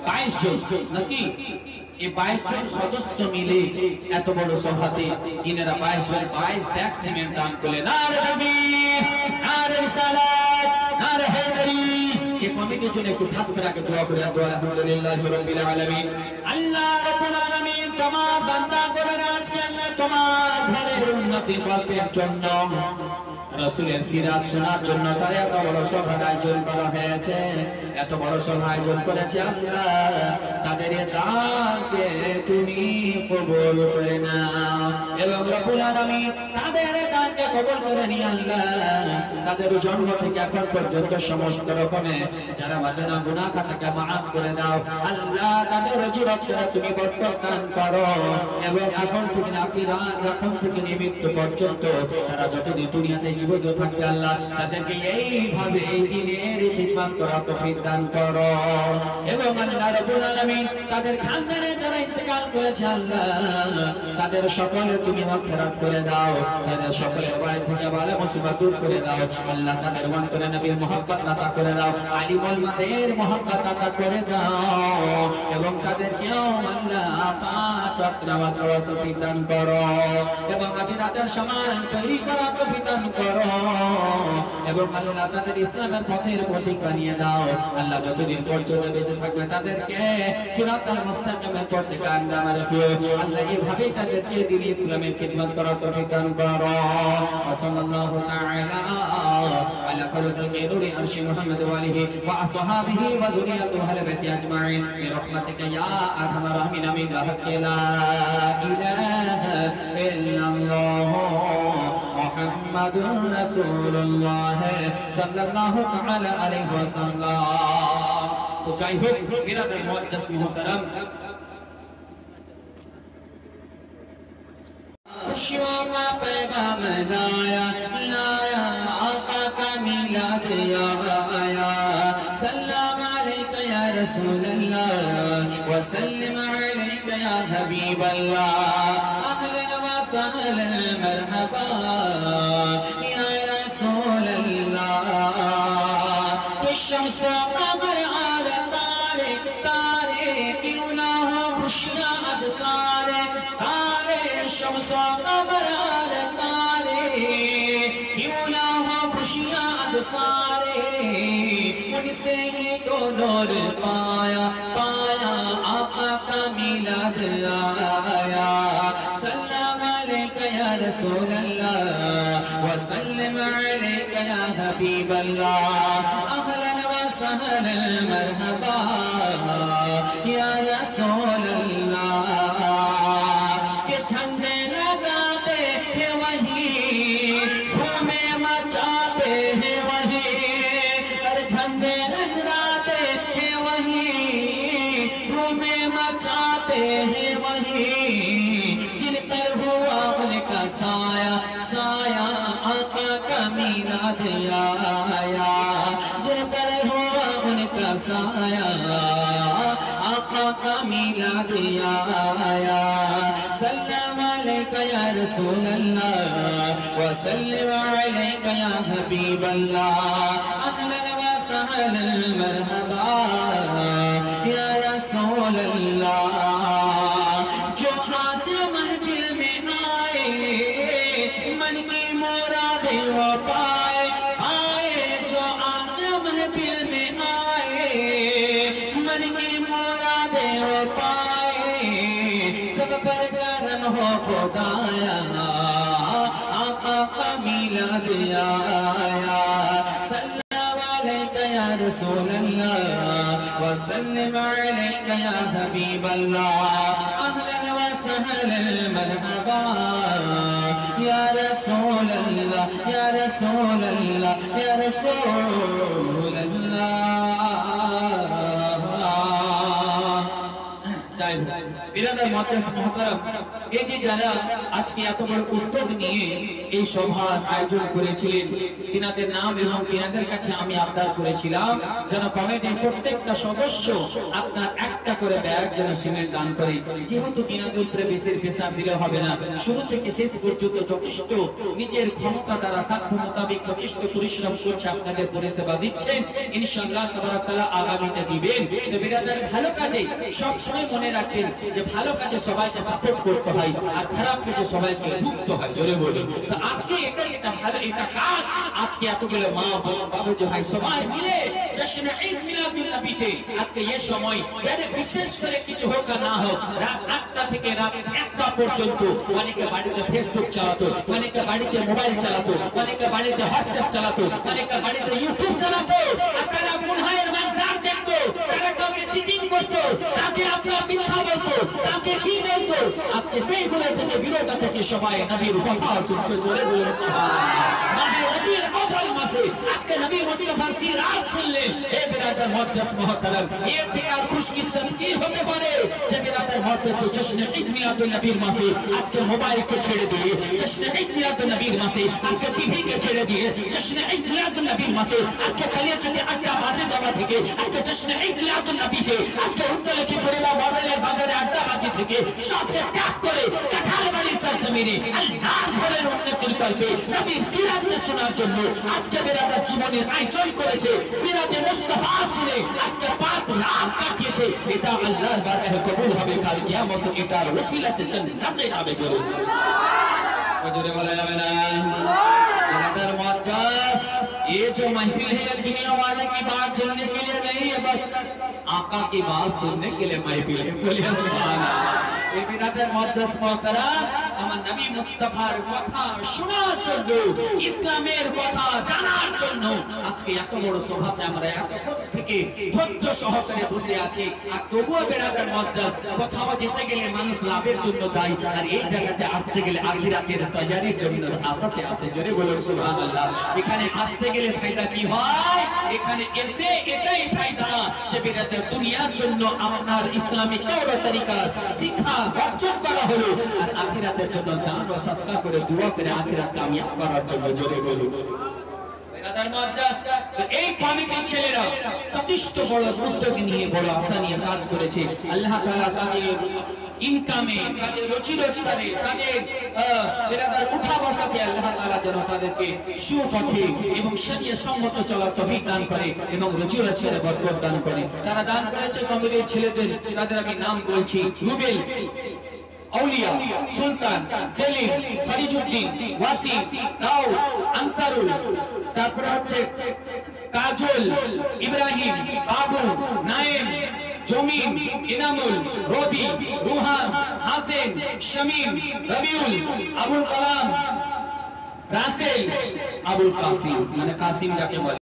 22 জন নাকি এই 22 জন সদস্য মিলে এত বড় সভাতে তিনারা 22 জন 22 ব্যাগ সিমেন্ট দান করলেন। নারে তাকবীর, নারে রিসালাত, নারে হায়দারি। এই কমিটির জন্য একটু খাস করে আগে দোয়া করে আলহামদুলিল্লাহি রাব্বিল আলামিন। আল্লাহ রাব্বুল আলামিন তোমার বান্দা করে আছে আল্লাহ তোমার ঘরের উন্নতি করার জন্য রাসূলের সিরাত শোনার জন্য তার এত বড় সভার আয়োজন করা হয়েছে, এত বড় সভা আয়োজন করেছে আল্লাহ তাদের দানকে তুমি কবুল করে নাও এবং রব্বুল আলামিন তাদের দানকে কবুল করে নিয়ে আল্লাহ তাদের জন্ম থেকে এখন পর্যন্ত সমস্ত রকমের যারা বাজানা গুনাহ খাতাকে maaf করে দাও আল্লাহ তাদের জীবনকে তুমি বরকত দান করো এবং এখন থেকে মৃত্যু পর্যন্ত তারা যতদিন দুনিয়াতে জীবিত থাকবে আল্লাহ তাদেরকে এইভাবে এই দ্বীনের খিদমত করার তৌফিক দান করো এবং আল্লাহ রাব্বুল আলামিন তাদের খানদানে যারা ইন্তেকাল করেছে আল্লাহ তাদের সকলে তুমি মাগফিরাত করে দাও, তাদের সকলের বাড়ি থেকে বালা মুসিবত দূর করে দাও আল্লাহ, তাদের অন্তরে নবীর মুহাব্বত আতা করে দাও, আলিম উলামাদের মুহাব্বত আতা করে দাও এবং তাদেরকেও আল্লাহ পাঁচ ওয়াক্ত নামাজ পড়ার তৌফিক দান করো এবং আখিরাতের সমান তৈরি করার তৌফিক দান করো এবং আল্লাহ তাদের ইসলামের পথের পথিক বানিয়ে দাও আল্লাহ, যতদিন পর্যন্ত বেঁচে থাকবে তাদেরকে সিরাতাল মুস্তাকিমের পথে কায়েম রাখো আল্লাহ, এইভাবেই তাদেরকে দ্বীন ইসলামের খিদমত করার তৌফিক দান করো। সাল্লাল্লাহু তাআলা আলা খালিকি নূরি আরশি মুহাম্মদ ওয়া আলিহি ওয়া আসহাবিহি ওয়া যুররিয়াতিহি ওয়া আহলি বাইতি আজমাইন বিরহমাতিকা ইয়া আরহামার রাহিমিন আমিন লা ইলাহা ইল্লাল্লাহ মুহাম্মাদুর রাসূলুল্লাহ সাল্লাল্লাহু তাআলা আলাইহি ওয়াসাল্লাম। তো যাই হোক মেরাদের মুআজ্জাজ মুহতারাম खुशियों का पैगाम लाया लाया आका का मिलाद आया सल्लम अलैका या रसूल अल्लाह व सल्लम अलैका या हबीब अल्लाह अहलन व सहलन मरहबा या रसूल अल्लाह शम्स कमर आला तारे तारे क्यों ना हो खुशियां आज सारे सारे शम्स कमर आला तारे क्यों ना हो खुशियां आज सारे उनसे ही तो नूर पाया पाया आका का मिलाद आया सल्लम अलैका या रसूल अल्लाह व सल्लम अलैका या हबीब अल्लाह अहलन व सहलन मरहबा या रसूल अल्लाह। ये झंडे लगाते हैं वही धूमें मचाते हैं वही और झंडे लहराते हैं वही धूमें मचाते हैं वही जिन पर हुआ उनका साया साया आका का मिलाद आया जिन पर हुआ उनका साया आका का मिलाद आया सल्लम अलैका या रसूल अल्लाह व सल्लम अलैका या हबीब अल्लाह अहलन व सहलन मरहबा या रसूल अल्लाह। जो आज महफिल में आए मन की मुरादें वो पाए आए जो आज महफिल में आए मन की मुरादें वो पाए सब पर करम हो खुदाया आका का मिलाद आया सल्लल्लाहु अलैका या रसूल अल्लाह व सल्लम अलैका या हबीब अल्लाह अहलन व सहलन मरहबा या रसूल अल्लाह या रसूल अल्लाह या रसूल अल्लाह। बिरादर मुअज्जज मुहतरम এই যে যারা আজকে এত বড় উদ্যোগ নিয়ে এই সভার আয়োজন করেছিলেন, তিনাদের নাম এবং তিনাদের কাছে আমি আবদার করেছিলাম যেন কমিটির প্রত্যেকটা সদস্য আপনার একটা করে ব্যাগ যেন সিমেন্ট দান করে। যেহেতু তিনাদের উপরে বেশির পেশার দিলে হবে না, শুরু থেকে শেষ পর্যন্ত যথেষ্ট নিজের ক্ষমতা দ্বারা সাধ্য মোতাবেক যথেষ্ট পরিশ্রম করছে, আপনাদের পরিষেবা দিচ্ছেন। ইনশাআল্লাহ তাবারাক তাআলা আগামীতে দিবেন। তো বিরাদার ভালো কাজে সবসময় মনে রাখবেন যে ভালো কাজে সবাইকে সাপোর্ট করতে হয় আর খারাপ কাজে সবাইকে রুখতে হয়। জোরে বলি। তো আজকে এটা যেটা ভালো, এটা কাজ আজকে এতগুলো মা বাবুজি ভাই সবাই মিলে জশ্ন ঈদ মিলাদুন নবীতে আজকে এই সময় বিশেষ করে কিছু হোক না হোক, রাত 8টা থেকে রাত 1টা পর্যন্ত অনেকে বাড়িতে ফেসবুক চালাতো, অনেকে বাড়িতে মোবাইল চালাতো, অনেকে বাড়িতে হোয়াটসঅ্যাপ চালাতো, অনেকে বাড়িতে ইউটিউব চালাতো। আর তারা গুনহায়ের মানজার দেখতো, তারা কাউকে চিটিং করতো, কাউকে আপনার মিথ্যা বলতো, কাউকে কি বলতো। আজকে সেইগুলো থেকে বিরত থেকে সবাই নবীর কথা শুনতে জোরে বলে সুবহানাল্লাহ। মাহে রবিউল আউয়াল মাসে আজকে নবী মুস্তাফার সিরাত শুনলেন। হে বিরাদার মুআজ্জাজ মুহতারাম, এর থেকে আর খুশকিসমত কি হতে পারে যে বিরাদার মুআজ্জাজ জশ্ন ঈদ মিলাদুন নবীর মাসে আজকে মোবাইলকে ছেড়ে দিয়ে, জশ্ন ঈদ মিলাদুন নবীর মাসে আজকে টিভিকে ছেড়ে দিয়ে, জশ্ন ঈদ মিলাদুন নবীর মাসে আজকে কালিয়াচকে আড্ডা বাজে দেওয়া থেকে, আজকে জশ্ন ঈদ মিলাদুন নবীকে আজকে উত্তরলক্ষ্মী পরিবার মডেলের বাজারে আড্ডা বাজি থেকে সবকে ত্যাগ করে কাঁঠালবাড়ির সরজমিনে আল্লাহর ঘরের উন্নতির কল্পে নবীর সিরাতকে শোনার জন্য আজকে বিরাদার জীবনের আয়োজন করেছে। সিরাতে মুস্তাফা শুনে আজকে 5 লাখ কাটিয়েছে। এটা আল্লাহর বারগাহে কবুল হবে কাল কিয়ামত, এটার ওসিলাতে জান্নাতে যাবে। জোরে বলা যাবে না। बिरादर मुअज्जज, ये जो महफिल है दुनिया वाले की बात सुनने के लिए नहीं है, बस आका की बात सुनने के लिए महफिल है। बोलिए सुभान अल्लाह। ये बिरादर मुअज्जज मोहतरम, আমার নবী মুস্তাফার কথা শোনার জন্য, ইসলামের কথা জানার জন্য আজকে এত বড় সভাতে আমরা এতক্ষণ থেকে ধৈর্য সহকারে বসে আছি। আর তবুও বিরাদর মুআজ্জজ, কোথাও যেতে গেলে মানুষ লাভের জন্য যায়, আর এই জায়গাতে আসতে গেলে আখিরাতের তৈয়ারির জন্য আসাতে আসে। জোরে বলুন সুবহানাল্লাহ। এখানে আসতে গেলে ফায়দা কি হয়? এখানে এসে এটাই ফায়দা যে বিরাদর দুনিয়ার জন্য আপনার ইসলামিক তওর তরিকা শিক্ষা অর্জন করা হলো, আর আখিরাতের জন্য দান ও সদকা করে দোয়া করে আখিরাত কামিয়াব করার জন্য। জোরে বলুন বিরাদর মুআজ্জজ। তো এই কমিটির ছেলেরা যথেষ্ট বড় উদ্যোগ নিয়ে, বড় আশা নিয়ে কাজ করেছে। আল্লাহ তাআলা তাদের ইনকামে, তাদের রুচি রোজগারে, তাদের বিরাদর উঠা বসাতে আল্লাহ তাআলা যেন তাদেরকে সুপথে এবং শরীয়ত সম্মত চলার তৌফিক দান করে এবং রুচি রোজগারে বরকত দান করে। তারা দান করেছে কমিটির ছেলেদের, তাদের আমি নাম বলছি: রুবেল, আউলিয়া, সুলতান, সেলিম, ফরিজউদ্দিন, ওয়াসিম, দাউদ, আনসারুল, তারপরে হচ্ছে কাজল, ইব্রাহিম, বাবু, নায়েম, জমিন, ইনামুল, রবি, রুহান, হাসিন, শামীম, রবিউল, আবুল কালাম, রাসেল, আবুল কাসিম, মানে কাসিম যাকে বলে।